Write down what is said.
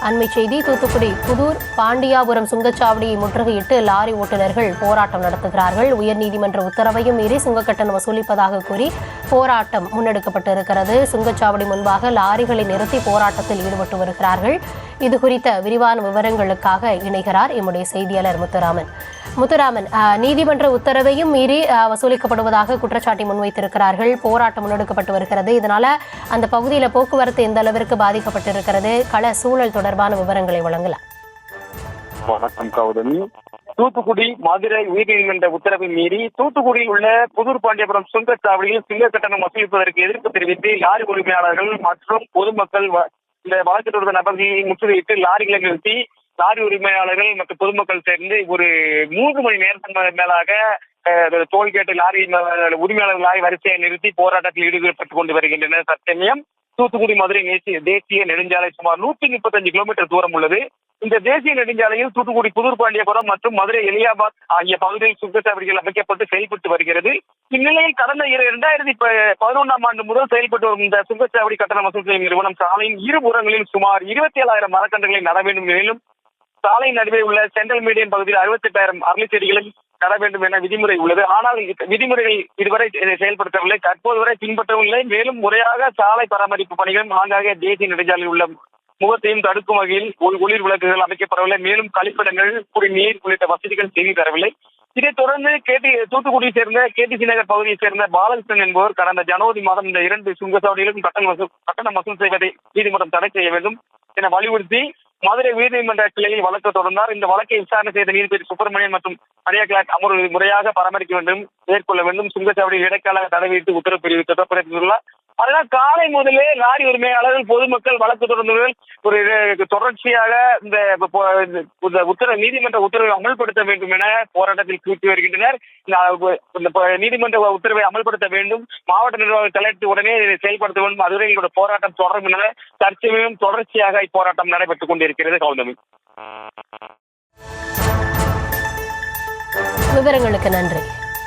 அண்மை செய்தி. தூத்துக்குடி புதூர் பாண்டியாபுரம் சுங்கச்சாவடியை முற்றுகையிட்டு லாரி ஓட்டுநர்கள் போராட்டம் நடத்துகிறார்கள். உயர்நீதிமன்ற உத்தரவையும் மீறி சுங்கக்கட்டணம் வசூலிப்பதாக கூறி போராட்டம் முன்னெடுக்கப்பட்டிருக்கிறது. சுங்கச்சாவடி முன்பாக லாரிகளை நிறுத்தி போராட்டத்தில் ஈடுபட்டு வருகிறார்கள். இதுகுறித்த விரிவான விவரங்களுக்காக இணைகிறார் எம்முடைய செய்தியாளர் முத்துராமன். நீதிமன்ற உத்தரவையும் மீறி வசூலிக்கப்படுவதாக குற்றச்சாட்டை முன்வைத்திருக்கிறார்கள். போராட்டம் முன்னெடுக்கப்பட்டு வருகிறது. இதனால அந்த பகுதியில் போக்குவரத்து எந்த அளவிற்கு பாதிக்கப்பட்டிருக்கிறது, கள சூழல் தொடர்பான விவரங்களை வழங்கலாம். வணக்கம் கௌதமி. தூத்துக்குடி மதுரை உயர்நீதிமன்ற உத்தரவை மீறி தூத்துக்குடியில் உள்ள புதூர் பாண்டியபுரம் சுங்கச்சாவடியில் சுங்க கட்டணம் வசூலிப்பதற்கு எதிர்ப்பு தெரிவித்து லாரி உரிமையாளர்கள் மற்றும் பொதுமக்கள் இந்த வழக்கு தொடர்ந்த நபர்களை முற்றுகையிட்டு லாரிகளை நிறுத்தி லாரி உரிமையாளர்கள் மற்றும் பொதுமக்கள் சேர்ந்து ஒரு 3 மணி நேரத்திற்கு மேலாக டோல்கேட் லாரி உரிமையாளர்கள் லாரி வரிசையை நிறுத்தி போராட்டத்தில் ஈடுபட்டுக் கொண்டு வருகின்றனர். தற்சமயம் தூத்துக்குடி மதுரை தேசிய நெடுஞ்சாலை சுமார் 135 கிலோமீட்டர் தூரம் உள்ளது. இந்த தேசிய நெடுஞ்சாலையில் தூத்துக்குடி புதூர் பாண்டியபுரம் மற்றும் மதுரை எலியாபாத் ஆகிய பகுதிகளில் சுங்கச்சாவடிகள் அமைக்கப்பட்டு செயல்பட்டு வருகிறது. இந்நிலையில் கடந்த 2011ஆம் ஆண்டு முதல் செயல்பட்டு வரும் இந்த சுங்கச்சாவடி கட்டண வசூல் செய்யும் நிறுவனம் சாலையின் இருபுறங்களில் சுமார் 27,000 மரக்கன்றுகளை நட வேண்டும். மேலும் சாலை நடுவே உள்ள சென்ட்ரல் மீடியம் பகுதியில் 68,000 அரளி செடிகளும் நட வேண்டும் என விதிமுறை உள்ளது. ஆனால் விதிமுறைகள் இதுவரை செயல்படுத்தவில்லை, தற்போது வரை பின்பற்றவில்லை. மேலும் முறையாக சாலை பராமரிப்பு பணிகளும் ஆங்காங்கே தேசிய நெடுஞ்சாலையில் உள்ள முகத்தையும் தடுக்கும் வகையில் ஒளிர் விளக்குகள் அமைக்கப்படவில்லை. மேலும் கழிப்பிடங்கள், குடிநீர் உள்ளிட்ட வசதிகள் செய்து தரவில்லை. இதைத் தொடர்ந்து தூத்துக்குடியை சேர்ந்த கேடிசி நகர் பகுதியைச் சேர்ந்த பாலகிருஷ்ணன் என்பவர் கடந்த ஜனவரி மாதம் இந்த 2 சுங்கச்சாவடிகளுக்கும் கட்டணம் வசூல் செய்வதை நீதிமன்றம் தடை செய்ய வேண்டும் என வலியுறுத்தி மதுரை உயர்நீதிமன்ற கிளையில் வழக்கு தொடர்ந்தார். இந்த வழக்கை விசாரணை செய்த நீதிபதி சுப்பிரமணியன் மற்றும் மரியா கிளாக் அமர்வு முறையாக பராமரிக்க வேண்டும், மேற்கொள்ள வேண்டும், சுங்கச்சாவடியில் இடைக்கால தடை விதித்து உத்தரவு பிறப்பித்துள்ளார். அதனால் காலை முதலே லாரி உரிமையாளர்கள், பொதுமக்கள் வழக்கு தொடர்ந்தவர்கள் ஒரு தொடர்ச்சியாக இந்த நீதிமன்ற உத்தரவை அமல்படுத்த வேண்டும் என போராட்டத்தில் கூட்டி வருகின்றனர். நீதிமன்ற உத்தரவை அமல்படுத்த வேண்டும், மாவட்ட நிர்வாகம் தலையிட்டு உடனே செயல்படுத்த வேண்டும், அதுவரை எங்களுடைய போராட்டம் தொடரும் என தற்சமயம் தொடர்ச்சியாக இப்போராட்டம் நடைபெற்றுக் கொண்டிருக்கிறது. கௌதமி, விவரங்களுக்கு நன்றி.